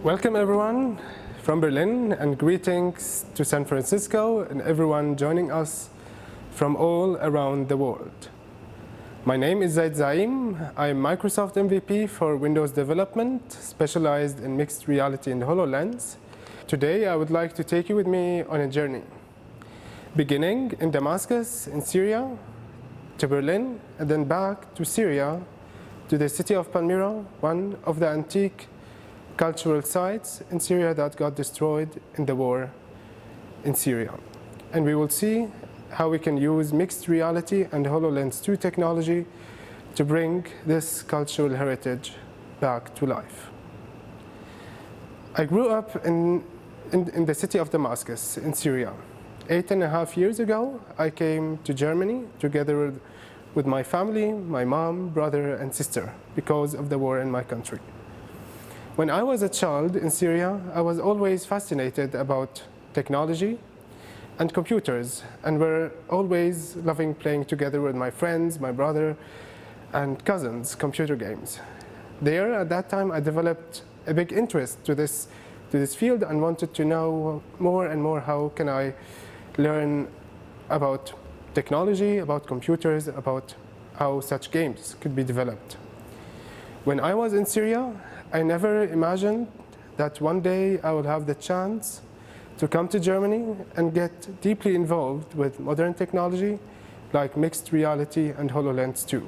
Welcome everyone from Berlin, and greetings to San Francisco and everyone joining us from all around the world. My name is Zaid Zaim. I'm Microsoft MVP for Windows development, specialized in Mixed Reality and HoloLens. Today I would like to take you with me on a journey, beginning in Damascus in Syria, to Berlin, and then back to Syria, to the city of Palmyra, one of the antique cultural sites in Syria that got destroyed in the war in Syria. And we will see how we can use Mixed Reality and HoloLens 2 technology to bring this cultural heritage back to life. I grew up in the city of Damascus in Syria. 8.5 years ago, I came to Germany together with my family, my mom, brother, and sister, because of the war in my country. When I was a child in Syria, I was always fascinated about technology and computers, and were always loving playing together with my friends, my brother, and cousins, computer games. There, at that time, I developed a big interest to this field and wanted to know more and more how can I learn about technology, about computers, about how such games could be developed. When I was in Syria, I never imagined that one day I would have the chance to come to Germany and get deeply involved with modern technology like Mixed Reality and HoloLens 2.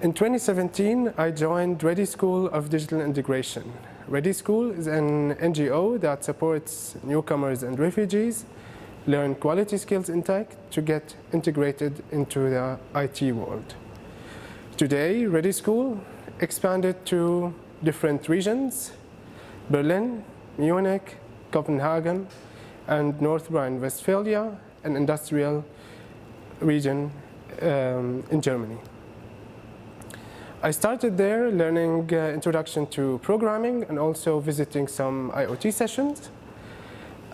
In 2017, I joined ReDI School of Digital Integration. ReDI School is an NGO that supports newcomers and refugees learn quality skills in tech to get integrated into the IT world. Today, ReDI School expanded to different regions: Berlin, Munich, Copenhagen, and North Rhine-Westphalia, an industrial region in Germany. I started there learning introduction to programming and also visiting some IoT sessions.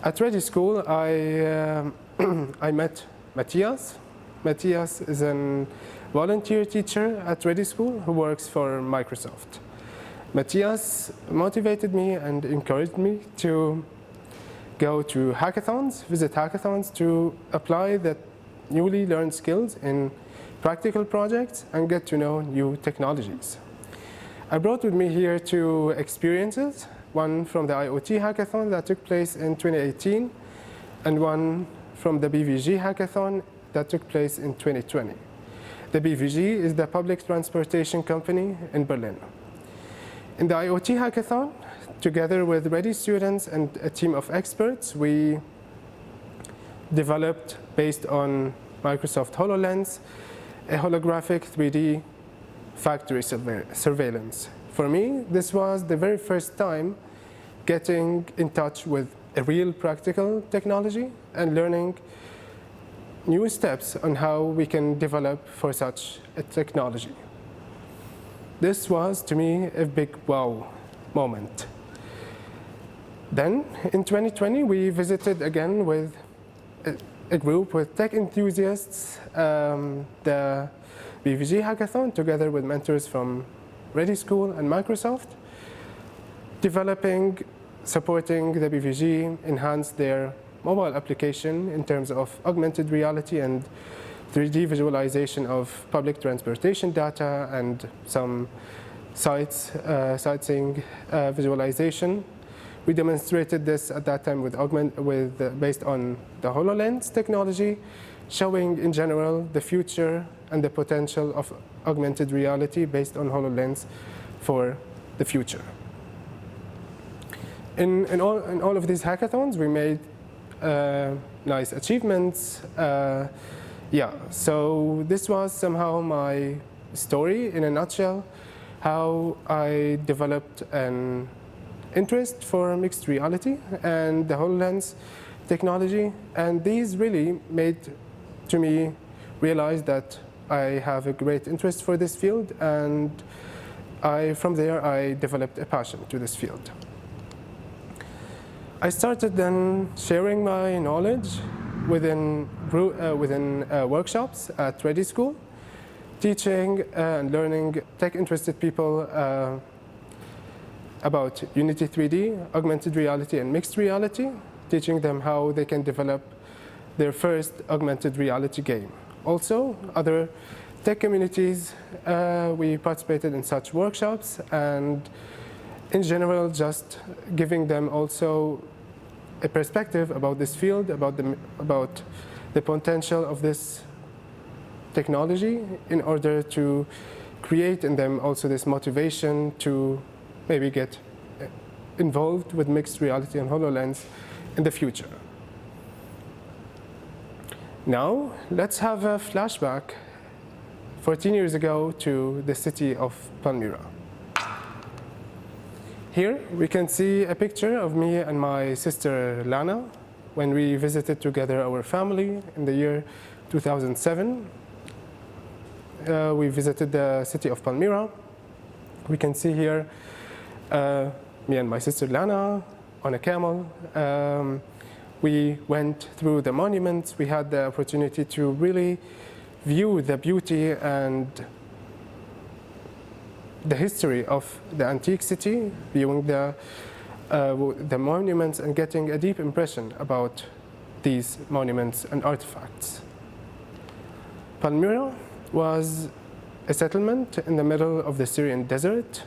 At ReDI School, I met Matthias. Matthias is a volunteer teacher at ReDI School who works for Microsoft. Matthias motivated me and encouraged me to go to hackathons, visit hackathons, to apply the newly learned skills in practical projects and get to know new technologies. I brought with me here two experiences, one from the IoT hackathon that took place in 2018 and one from the BVG hackathon that took place in 2020. The BVG is the public transportation company in Berlin. In the IoT hackathon, together with ReDI students and a team of experts, we developed, based on Microsoft HoloLens, a holographic 3D factory surveillance. For me, this was the very first time getting in touch with a real practical technology and learning new steps on how we can develop for such a technology. This was, to me, a big wow moment. Then, in 2020, we visited again with a group with tech enthusiasts, the BVG hackathon, together with mentors from ReDI School and Microsoft, supporting the BVG enhance their mobile application in terms of augmented reality and 3D visualization of public transportation data and some sightseeing visualization. We demonstrated this at that time based on the HoloLens technology, showing in general the future and the potential of augmented reality based on HoloLens for the future. In all of these hackathons, we made nice achievements. So this was somehow my story in a nutshell, how I developed an interest for mixed reality and the HoloLens technology, and these really made to me realize that I have a great interest for this field, and from there I developed a passion to this field. I started then sharing my knowledge within workshops at ReDI School, teaching and learning tech-interested people about Unity 3D, augmented reality, and mixed reality, teaching them how they can develop their first augmented reality game. Also, other tech communities, we participated in such workshops, and in general, just giving them also a perspective about this field, about the potential of this technology, in order to create in them also this motivation to maybe get involved with mixed reality and HoloLens in the future. Now, let's have a flashback 14 years ago to the city of Palmyra. Here we can see a picture of me and my sister Lana when we visited together our family in the year 2007. We visited the city of Palmyra. We can see here me and my sister Lana on a camel. We went through the monuments. We had the opportunity to really view the beauty and the history of the antique city, viewing the monuments and getting a deep impression about these monuments and artifacts. Palmyra was a settlement in the middle of the Syrian desert.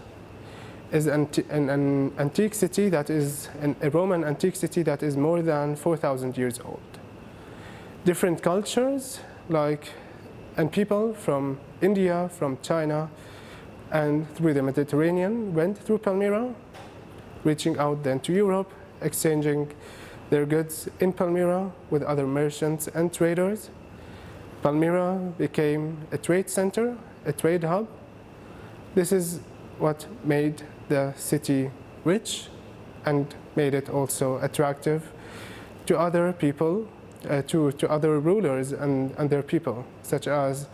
Is an antique city that is a Roman antique city that is more than 4,000 years old. Different cultures, and people from India, from China, and through the Mediterranean went through Palmyra, reaching out then to Europe, exchanging their goods in Palmyra with other merchants and traders. Palmyra became a trade center, a trade hub. This is what made the city rich and made it also attractive to other people, to other rulers and their people, such as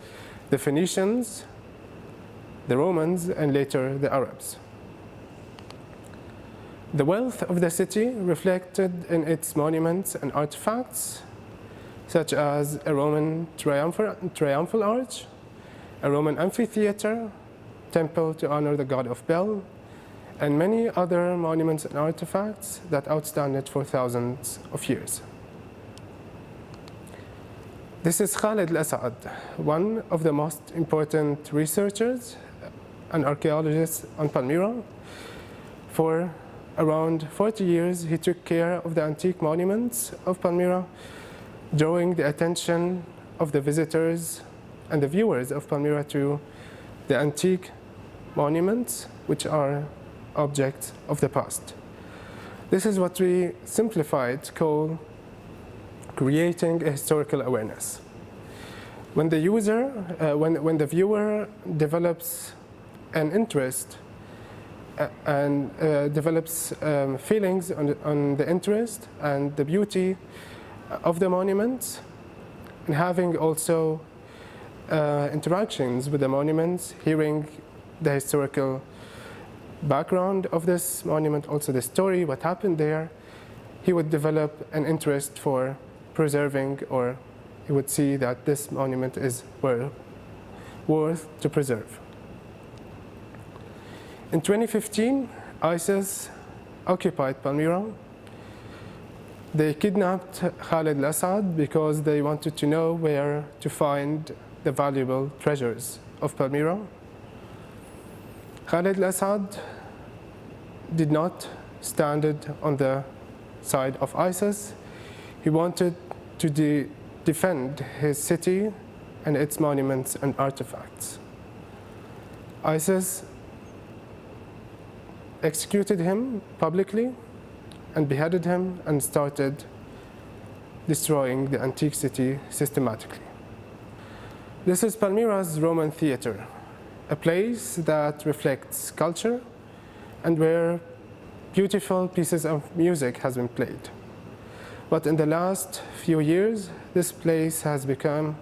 the Phoenicians, the Romans, and later the Arabs. The wealth of the city reflected in its monuments and artifacts, such as a Roman triumphal arch, a Roman amphitheater, temple to honor the god of Bel, and many other monuments and artifacts that outstand it for thousands of years. This is Khaled Al-Asad, one of the most important researchers and archaeologists on Palmyra. For around 40 years, he took care of the antique monuments of Palmyra, drawing the attention of the visitors and the viewers of Palmyra to the antique monuments, which are objects of the past. This is what we simplified call creating a historical awareness. When the user, when the viewer develops an interest and develops feelings on the interest and the beauty of the monuments, and having also interactions with the monuments, hearing the historical background of this monument, also the story, what happened there, he would develop an interest for preserving, or he would see that this monument is worth to preserve. In 2015, ISIS occupied Palmyra. They kidnapped Khaled Al-Asad because they wanted to know where to find the valuable treasures of Palmyra. Khaled Al-Asad did not stand on the side of ISIS. He wanted to defend his city and its monuments and artifacts. ISIS executed him publicly and beheaded him and started destroying the antique city systematically. This is Palmyra's Roman theater, a place that reflects culture and where beautiful pieces of music has been played. But in the last few years, this place has become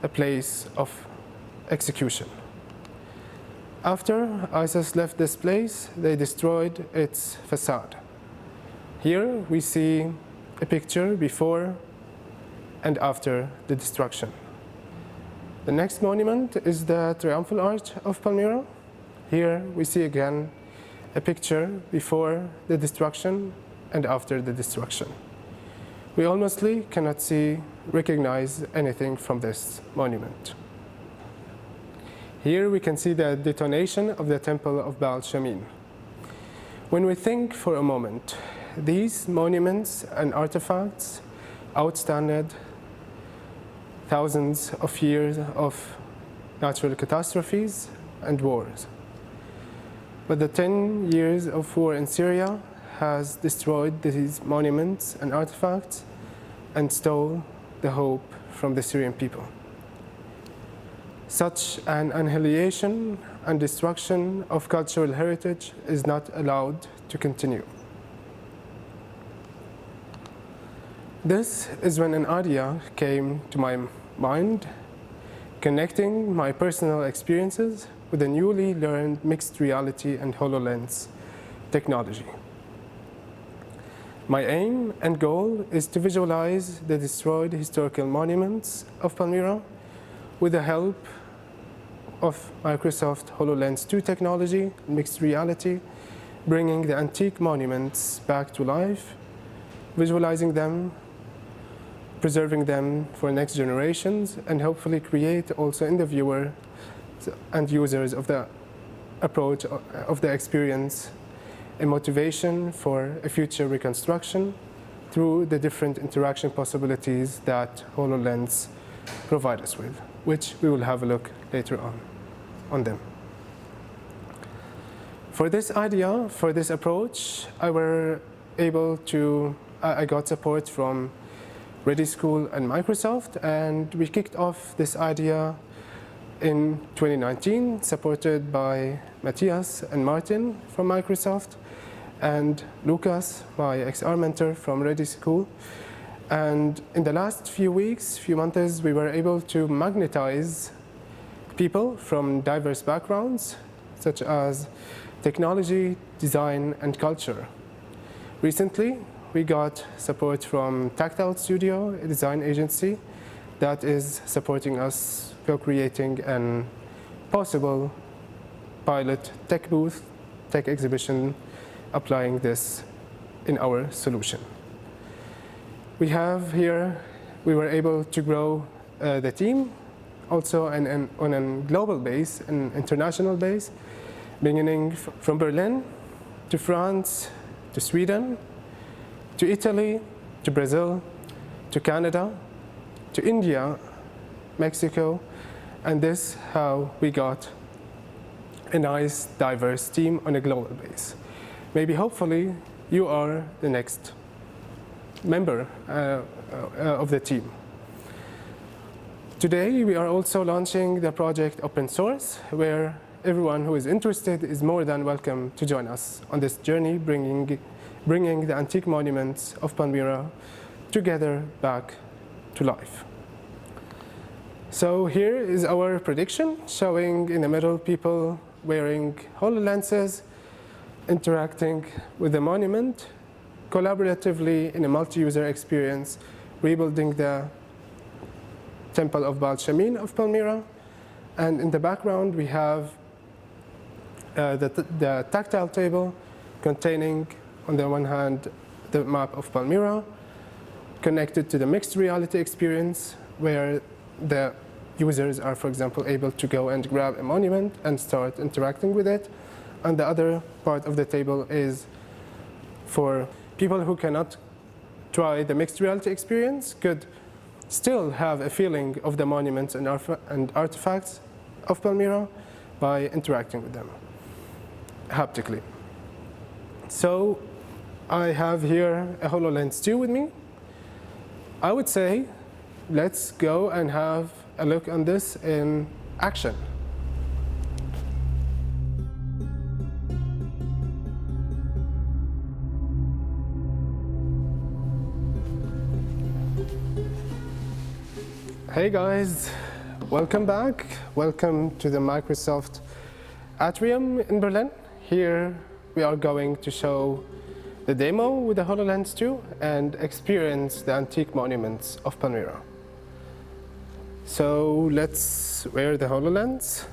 a place of execution. After ISIS left this place, they destroyed its facade. Here we see a picture before and after the destruction. The next monument is the Triumphal Arch of Palmyra. Here we see again a picture before the destruction and after the destruction. We honestly cannot recognize anything from this monument. Here we can see the detonation of the temple of Baal Shamin. When we think for a moment, these monuments and artifacts outstanded thousands of years of natural catastrophes and wars. But the 10 years of war in Syria has destroyed these monuments and artifacts and stole the hope from the Syrian people. Such an annihilation and destruction of cultural heritage is not allowed to continue. This is when an idea came to my mind, connecting my personal experiences with the newly learned Mixed Reality and HoloLens technology. My aim and goal is to visualize the destroyed historical monuments of Palmyra with the help of Microsoft HoloLens 2 technology, Mixed Reality, bringing the antique monuments back to life, visualizing them, preserving them for next generations, and hopefully create also in the viewer and users of the approach of the experience a motivation for a future reconstruction through the different interaction possibilities that HoloLens provide us with, which we will have a look later on them. For this idea, for this approach, I got support from ReDI School and Microsoft, and we kicked off this idea in 2019, supported by Matthias and Martin from Microsoft, and Lucas, my XR mentor from ReDI School. And in the last few months, we were able to magnetize people from diverse backgrounds, such as technology, design, and culture. Recently, we got support from Tactile Studio, a design agency that is supporting us co-creating a possible pilot tech booth, tech exhibition, applying this in our solution. We were able to grow the team also on a global base, an international base, beginning from Berlin to France to Sweden to Italy to Brazil to Canada to India, Mexico, and this is how we got a nice diverse team on a global base. Maybe hopefully you are the next member of the team. Today we are also launching the project open source, where everyone who is interested is more than welcome to join us on this journey, bringing the antique monuments of Palmyra together back to life. So here is our prediction, showing in the middle people wearing HoloLenses, interacting with the monument, collaboratively in a multi-user experience, rebuilding the temple of Baal Shamin of Palmyra. And in the background, we have the tactile table containing, on the one hand, the map of Palmyra, connected to the mixed reality experience, where the users are, for example, able to go and grab a monument and start interacting with it. And the other part of the table is for people who cannot try the mixed reality experience, could still have a feeling of the monuments and artifacts of Palmyra by interacting with them haptically. So I have here a HoloLens 2 with me. I would say let's go and have a look on this in action. Hey guys, welcome back. Welcome to the Microsoft Atrium in Berlin. Here we are going to show the demo with the HoloLens 2 and experience the antique monuments of Palmyra. So let's wear the HoloLens.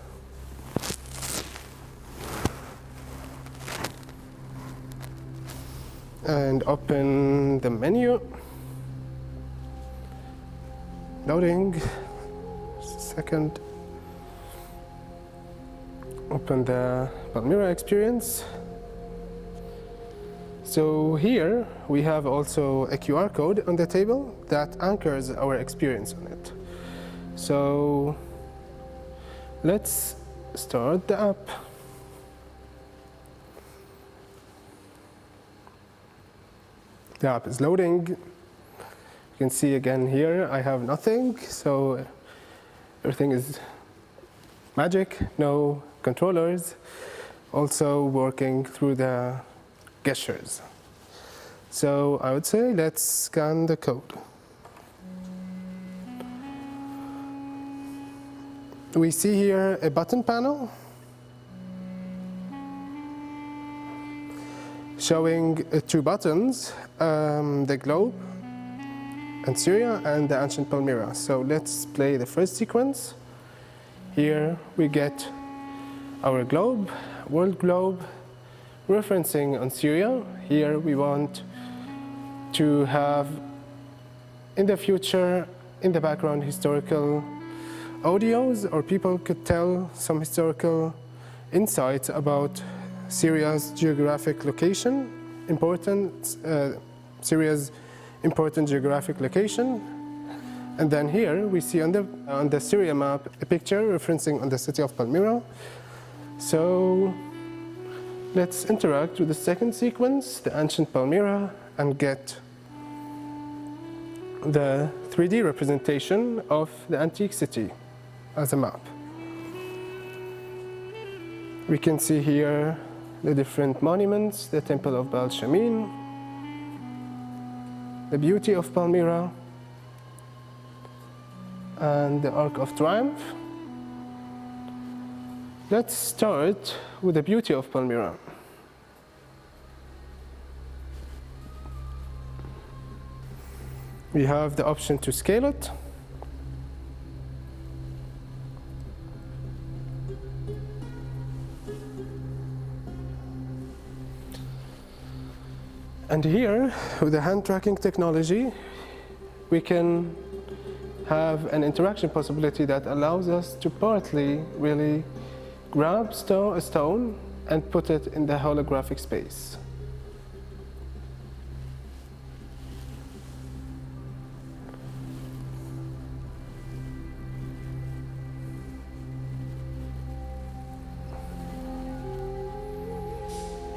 and open the menu. Loading. Second. Open the Palmyra experience. So here we have also a QR code on the table that anchors our experience on it. So let's start the app. The app is loading. You can see again here I have nothing, so everything is magic, no controllers, also working through the gestures. So I would say let's scan the code. We see here a button panel showing two buttons, the globe and Syria and the ancient Palmyra. So let's play the first sequence. Here we get our globe, world globe, referencing on Syria. Here we want to have in the future, in the background, historical audios, or people could tell some historical insights about Syria's geographic location, Syria's important geographic location. And then here we see on the Syria map a picture referencing on the city of Palmyra. So let's interact with the second sequence, the ancient Palmyra, and get the 3D representation of the antique city as a map. We can see here the different monuments, the temple of Baal Shamin, the beauty of Palmyra, and the Arc of Triumph. Let's start with the beauty of Palmyra. We have the option to scale it. And here, with the hand tracking technology, we can have an interaction possibility that allows us to partly really grab a stone and put it in the holographic space.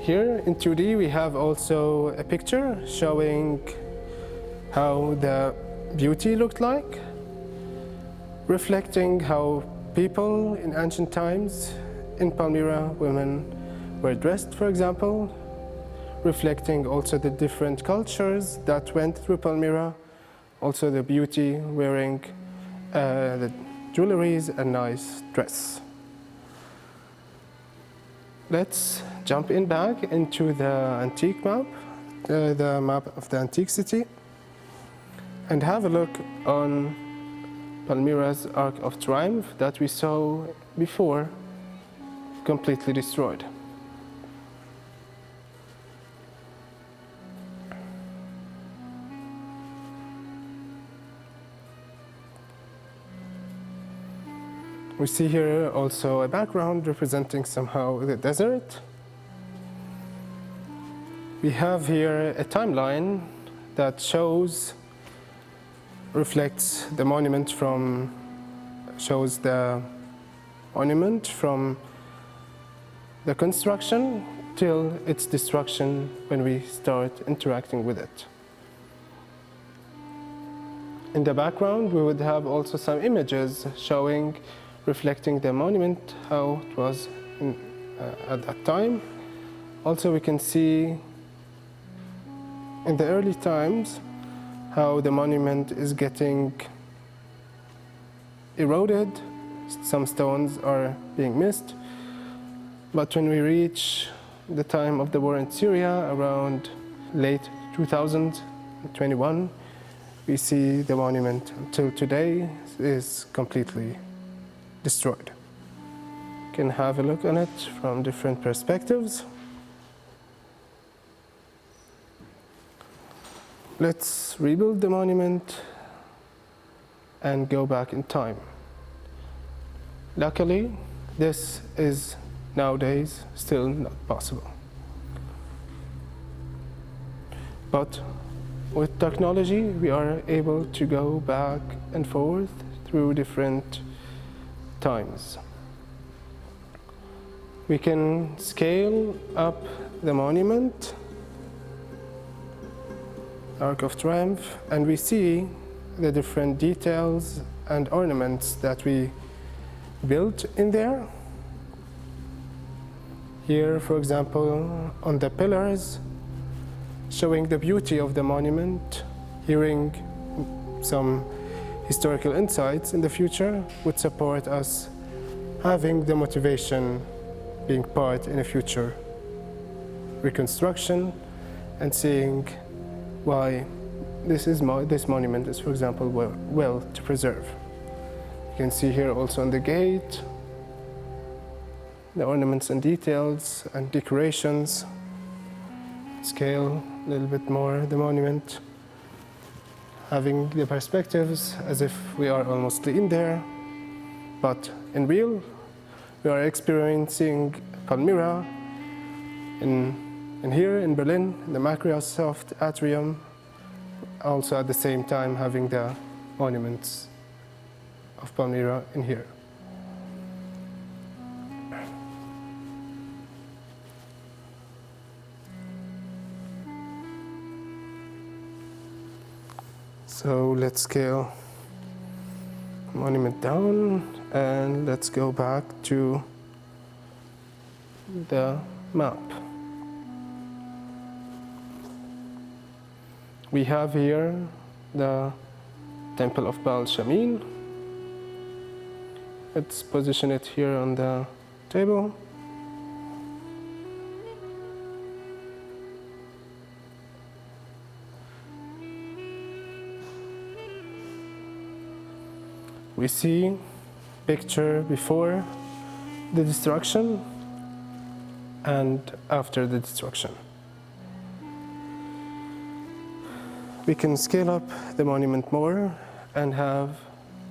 Here in 2D we have also a picture showing how the beauty looked like, reflecting how people in ancient times in Palmyra, women were dressed, for example, reflecting also the different cultures that went through Palmyra, also the beauty wearing the jewelries and nice dress. Let's jump in back into the antique map, the map of the antique city, and have a look on Palmyra's Arc of Triumph that we saw before, completely destroyed. We see here also a background representing somehow the desert. We have here a timeline that reflects the monument shows the monument from the construction till its destruction when we start interacting with it. In the background, we would have also some images reflecting the monument, how it was at that time. Also, we can see in the early times how the monument is getting eroded. Some stones are being missed. But when we reach the time of the war in Syria, around late 2021, we see the monument until today is completely destroyed. You can have a look on it from different perspectives. let's rebuild the monument and go back in time. Luckily, this is nowadays still not possible. But with technology, we are able to go back and forth through different times. We can scale up the monument, Arc of Triumph, and we see the different details and ornaments that we built in there. Here, for example, on the pillars, showing the beauty of the monument, hearing some historical insights in the future would support us having the motivation being part in a future reconstruction and seeing why this monument is, for example, well to preserve. You can see here also on the gate the ornaments and details and decorations. Scale a little bit more the monument, having the perspectives as if we are almost in there, but in real we are experiencing Palmyra in here in Berlin, in the Microsoft atrium, also at the same time having the monuments of Palmyra in here. So let's scale the monument down and let's go back to the map. We have here the Temple of Baal Shamin. Let's position it here on the table. We see picture before the destruction and after the destruction. We can scale up the monument more and have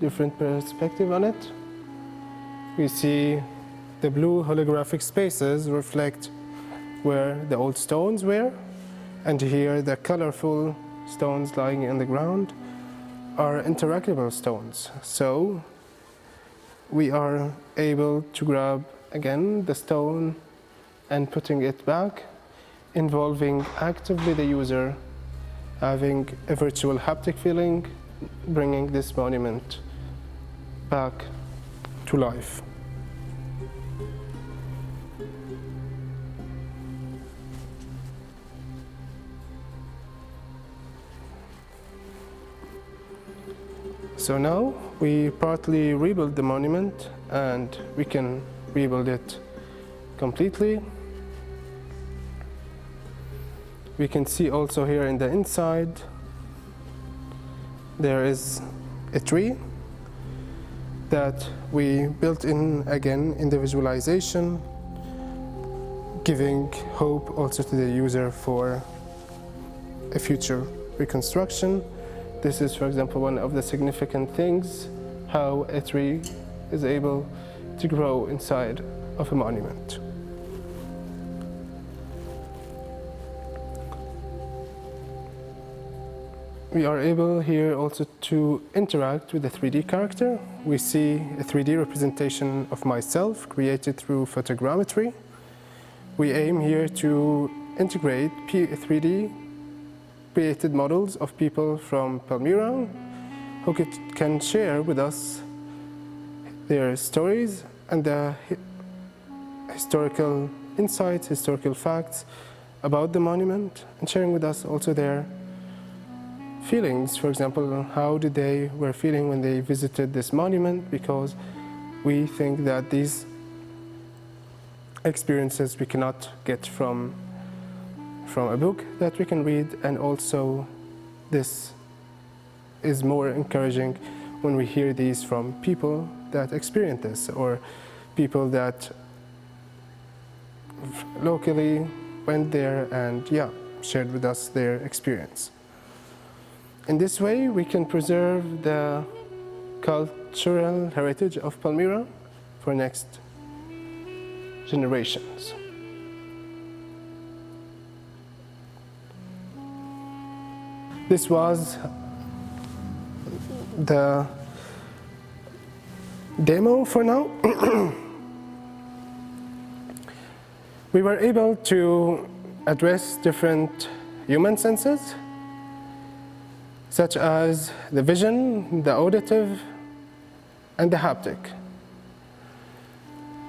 different perspective on it. We see the blue holographic spaces reflect where the old stones were, and here the colorful stones lying on the ground are interactable stones. So we are able to grab again the stone and putting it back, involving actively the user, having a virtual haptic feeling, bringing this monument back to life. So now we partly rebuild the monument and we can rebuild it completely. We can see also here in the inside there is a tree that we built in again in the visualization, giving hope also to the user for a future reconstruction. This is, for example, one of the significant things, how a tree is able to grow inside of a monument. We are able here also to interact with the 3D character. We see a 3D representation of myself created through photogrammetry. We aim here to integrate 3D created models of people from Palmyra who can share with us their stories and the historical insights, historical facts about the monument, and sharing with us also their feelings. For example, how did they were feeling when they visited this monument, because we think that these experiences we cannot get from a book that we can read, and also this is more encouraging when we hear these from people that experience this, or people that locally went there and shared with us their experience. In this way, we can preserve the cultural heritage of Palmyra for next generations. This was the demo for now. We were able to address different human senses, such as the vision, the auditive, and the haptic.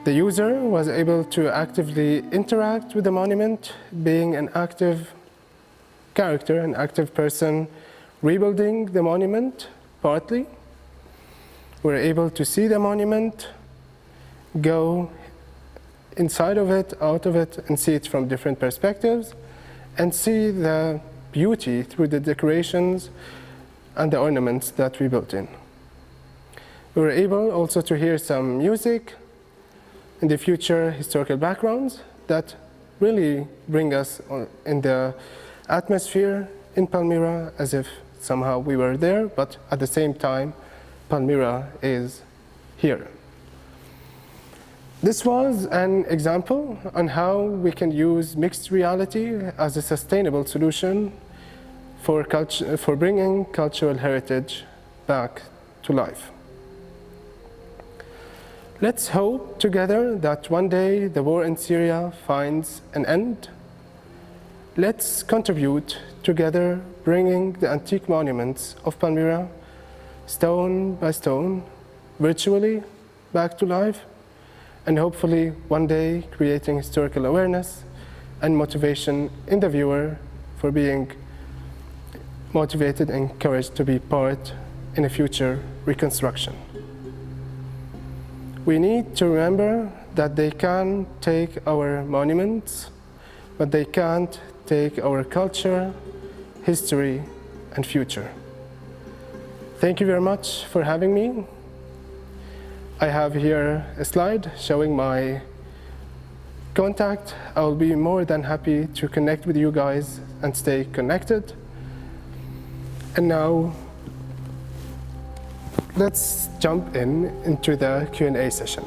The user was able to actively interact with the monument, being an active character, an active person, rebuilding the monument partly. We're able to see the monument, go inside of it, out of it, and see it from different perspectives, and see the beauty through the decorations and the ornaments that we built in. We were able also to hear some music, in the future historical backgrounds that really bring us in the atmosphere in Palmyra as if somehow we were there, but at the same time, Palmyra is here. This was an example on how we can use mixed reality as a sustainable solution for bringing cultural heritage back to life. Let's hope together that one day the war in Syria finds an end. Let's contribute together, bringing the antique monuments of Palmyra, stone by stone, virtually back to life, and hopefully one day creating historical awareness and motivation in the viewer for being motivated and encouraged to be part in a future reconstruction. We need to remember that they can take our monuments, but they can't take our culture, history, and future. Thank you very much for having me. I have here a slide showing my contact. I will be more than happy to connect with you guys and stay connected. And now, let's jump into the Q&A session.